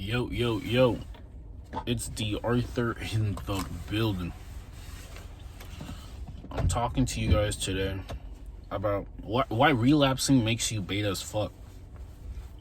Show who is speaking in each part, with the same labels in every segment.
Speaker 1: Yo, yo, yo. It's D.Arthur in the building. I'm talking to you guys today about why relapsing makes you beta as fuck.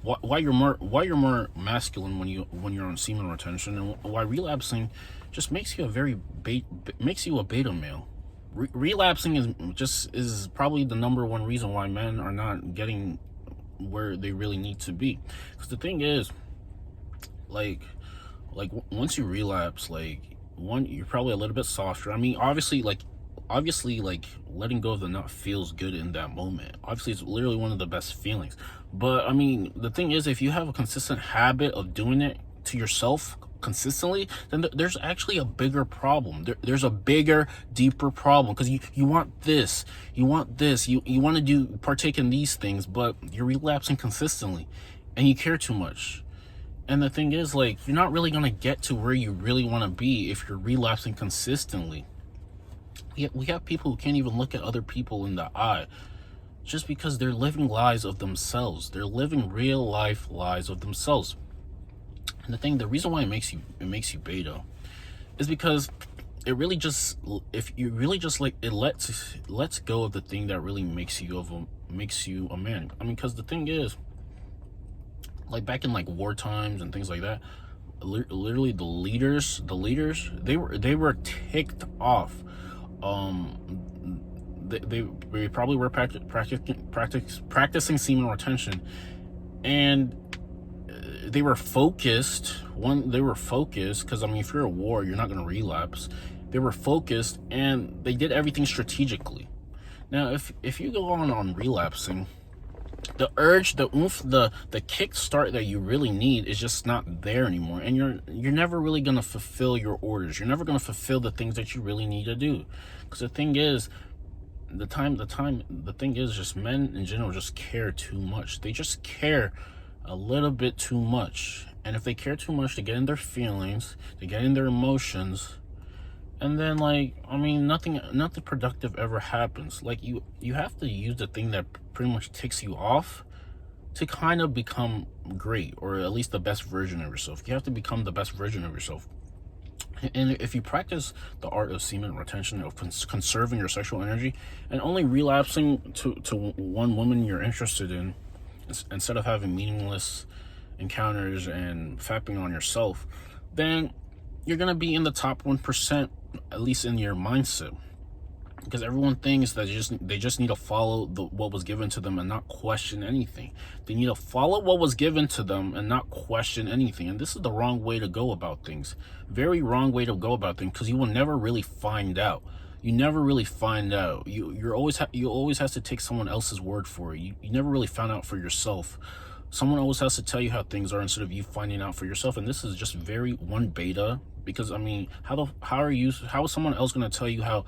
Speaker 1: Why you're more masculine when you're on semen retention, and why relapsing just makes you makes you a beta male. Relapsing is probably the number one reason why men are not getting where they really need to be. Because the thing is, like once you relapse, you're probably a little bit softer. I mean, obviously letting go of the nut feels good in that moment. Obviously it's literally one of the best feelings, but I mean, the thing is, if you have a consistent habit of doing it to yourself consistently, then there's actually a bigger problem. There's a bigger, deeper problem, because you want this, you want to partake in these things, but you're relapsing consistently and you care too much. And the thing is, you're not really going to get to where you really want to be if you're relapsing consistently. We have people who can't even look at other people in the eye just because they're living lies of themselves. They're living real life lies of themselves. And the reason why it makes you beta is because it really just, if you really just it lets go of the thing that really makes you a man. I mean, because the thing is, back in war times and things like that, literally the leaders they were ticked off. They probably were practicing semen retention, and they were focused. They were focused because, I mean, if you're at war, you're not going to relapse. They were focused, and they did everything strategically. Now, if you go on relapsing, the urge, the oomph, the kick start that you really need is just not there anymore, and you're never really gonna fulfill your orders. You're never gonna fulfill the things that you really need to do, because the thing is, just men in general just care too much. They just care a little bit too much, and if they care too much, they get in their feelings, they get in their emotions. And then, I mean, nothing productive ever happens. You have to use the thing that pretty much ticks you off to kind of become great, or at least the best version of yourself. You have to become the best version of yourself. And if you practice the art of semen retention, of conserving your sexual energy, and only relapsing to one woman you're interested in, instead of having meaningless encounters and fapping on yourself, then you're going to be in the top 1%, at least in your mindset, because everyone thinks that they just need to follow what was given to them and not question anything. They need to follow what was given to them and not question anything, and this is the wrong way to go about things. Very wrong way to go about things, because you will never really find out. You never really find out. You always has to take someone else's word for it. You never really found out for yourself. Someone always has to tell you how things are instead of you finding out for yourself. And this is just very one beta, because I mean, how is someone else going to tell you how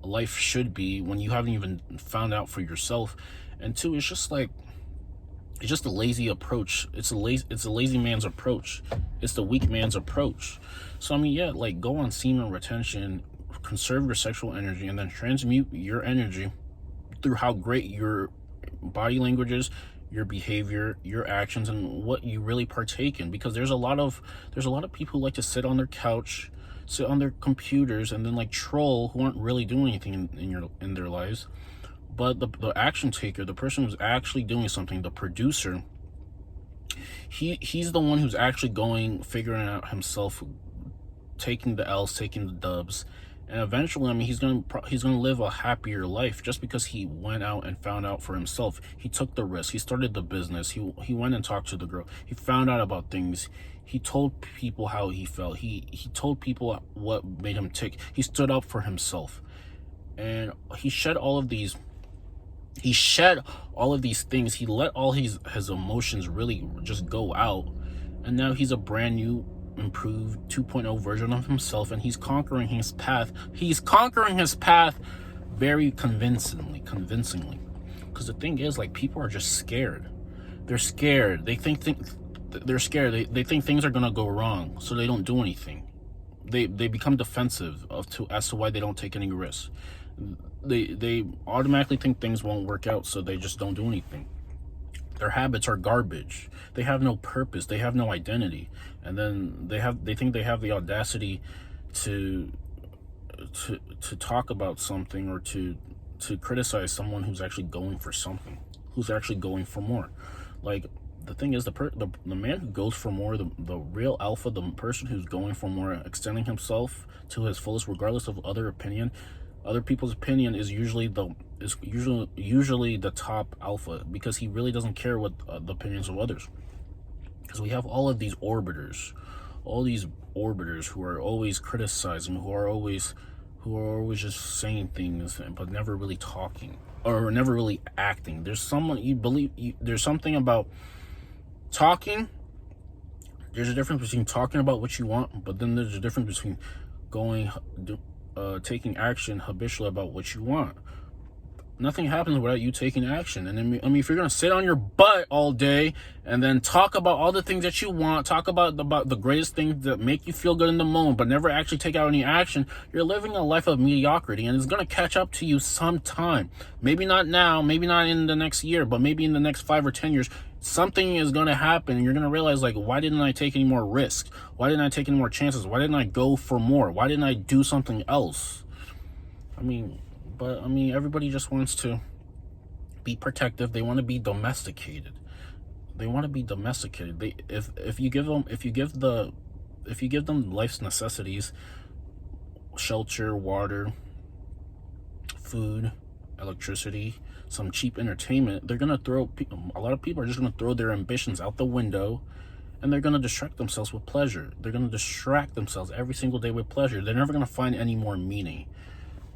Speaker 1: life should be when you haven't even found out for yourself? And two, it's just a lazy approach. It's a lazy man's approach. It's the weak man's approach. So I mean, yeah, go on semen retention, conserve your sexual energy, and then transmute your energy through how great your body language is, your behavior, your actions, and what you really partake in. Because there's a lot of people who like to sit on their couch, sit on their computers, and then troll, who aren't really doing anything in their lives. But the action taker, the person who's actually doing something, the producer, he's the one who's actually figuring out himself, taking the L's, taking the dubs. And eventually, I mean, he's gonna live a happier life, just because he went out and found out for himself. He took the risk. He started the business. He went and talked to the girl. He found out about things. He told people how he felt. He told people what made him tick. He stood up for himself, and he shed all of these things. He let all his emotions really just go out, and now he's a brand new, improved 2.0 version of himself, and he's conquering his path very convincingly, because the thing is, people are just scared. They're scared. They think they're scared. They think things are gonna go wrong, so they don't do anything. They become defensive as to why they don't take any risks. They automatically think things won't work out, so they just don't do anything. Their habits are garbage. They have no purpose. They have no identity. And then they think they have the audacity to talk about something, or to criticize someone who's actually going for something, who's actually going for more. Like, the thing is, the man who goes for more, the real alpha, the person who's going for more, extending himself to his fullest, regardless of other people's opinion, is usually the top alpha, because he really doesn't care what the opinions of others. Because we have all these orbiters who are always criticizing, who are always just saying things, but never really talking, or never really acting. There's something about talking. There's a difference between talking about what you want, but then there's a difference between taking action habitually about what you want. Nothing happens without you taking action. And then, I mean, if you're gonna sit on your butt all day and then talk about all the things that you want, talk about the greatest things that make you feel good in the moment, but never actually take out any action, you're living a life of mediocrity, and it's gonna catch up to you sometime. Maybe not now, maybe not in the next year, but maybe in the next 5 or 10 years, something is gonna happen, and you're gonna realize, like, why didn't I take any more risks? Why didn't I take any more chances? Why didn't I go for more? Why didn't I do something else? But everybody just wants to be protective. They want to be domesticated. If you give them life's necessities, shelter, water, food, electricity, some cheap entertainment, a lot of people are just gonna throw their ambitions out the window, and they're gonna distract themselves with pleasure. They're gonna distract themselves every single day with pleasure. They're never gonna find any more meaning.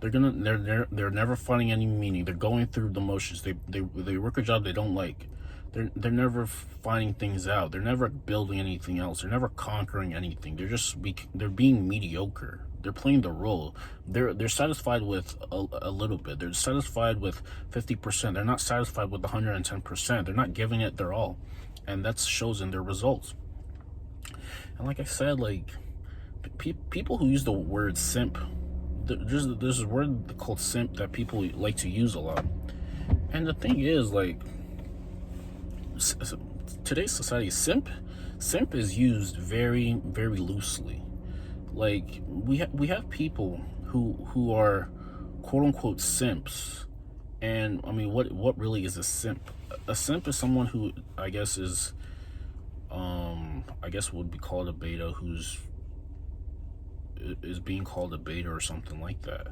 Speaker 1: They're never finding any meaning. They're going through the motions. They work a job they don't like. They're never finding things out. They're never building anything else. They're never conquering anything. They're being mediocre. They're playing the role. They're satisfied with a little bit. They're satisfied with 50%. They're not satisfied with 110%. They're not giving it their all, and that shows in their results. And like I said, like, people who use the word simp. There's a word called simp that people like to use a lot. And the thing is, like, today's society, simp is used very, very loosely. Like, we have people who are quote unquote simps. And I mean, what really is a simp? A simp is someone who I guess would be called a beta, is being called a beta or something like that.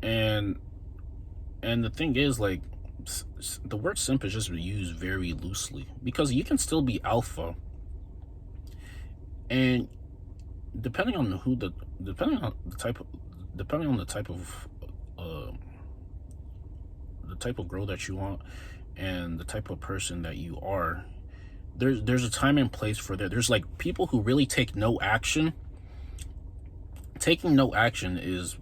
Speaker 1: And the thing is, like, the word simp is just used very loosely, because you can still be alpha, and depending on the type of growth that you want, and the type of person that you are, there's a time and place for that. There's, like, people who really take no action. Taking no action is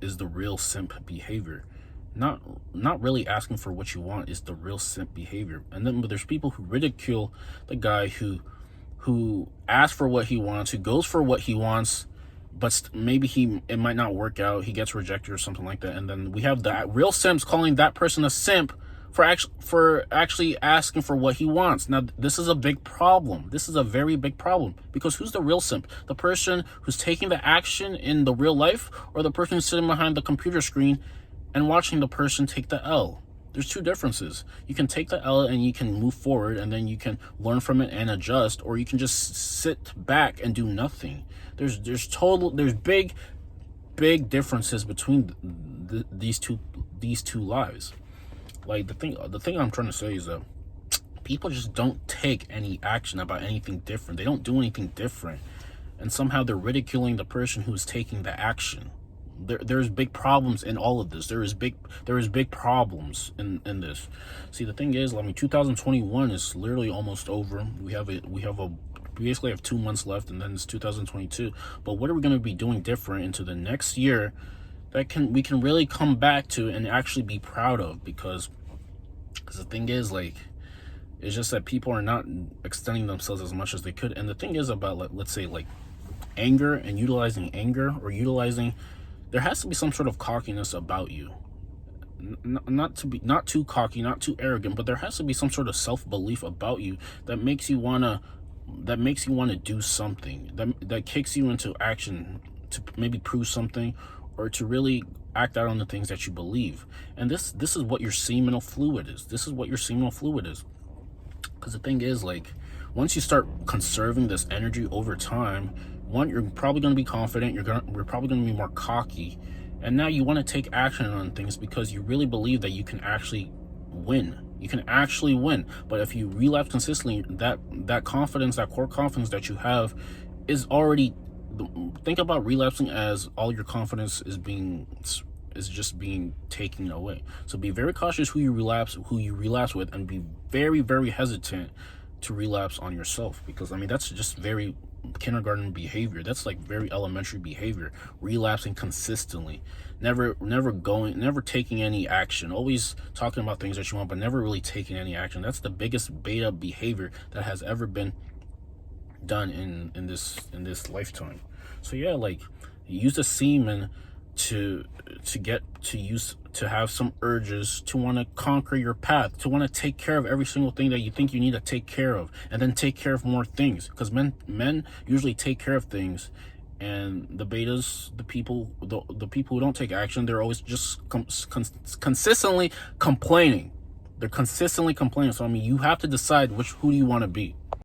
Speaker 1: the real simp behavior. Not really asking for what you want is the real simp behavior. And then, but there's people who ridicule the guy who asks for what he wants, who goes for what he wants, but maybe it might not work out. He gets rejected or something like that. And then we have the real simps calling that person a simp for actually asking for what he wants. Now, this is a big problem. This is a very big problem, because who's the real simp? The person who's taking the action in the real life, or the person who's sitting behind the computer screen and watching the person take the L? There's two differences. You can take the L and you can move forward, and then you can learn from it and adjust, or you can just sit back and do nothing. There's big differences between these two lives. Like, the thing I'm trying to say is that people just don't take any action about anything different. They don't do anything different, and somehow they're ridiculing the person who's taking the action. There's big problems in all of this. There is big problems in this. See, the thing is, 2021 is literally almost over. We basically have 2 months left, and then it's 2022. But what are we going to be doing different into the next year that we can really come back to and actually be proud of? Because the thing is, like, it's just that people are not extending themselves as much as they could. And the thing is about, like, let's say, like, anger and utilizing anger, or there has to be some sort of cockiness about you. not too cocky, not too arrogant, but there has to be some sort of self-belief about you that makes you wanna do something, that kicks you into action to maybe prove something, or to really act out on the things that you believe. And this is what your seminal fluid is. This is what your seminal fluid is. Because the thing is, like, once you start conserving this energy over time, one, you're probably going to be confident, you're probably going to be more cocky, and now you want to take action on things because you really believe that you can actually win. You can actually win. But if you relapse consistently, that confidence, that core confidence that you have is already, think about relapsing as all your confidence is just being taken away. So be very cautious who you relapse with, and be very, very hesitant to relapse on yourself, because I mean, that's just very kindergarten behavior. That's like very elementary behavior. Relapsing consistently, never taking any action, always talking about things that you want but never really taking any action. That's the biggest beta behavior that has ever been done in this lifetime. So yeah, like, use the semen to have some urges to want to conquer your path, to want to take care of every single thing that you think you need to take care of, and then take care of more things. Because men usually take care of things, and the betas, the people who don't take action, they're always just consistently complaining. They're consistently complaining. So I mean, you have to decide who do you want to be.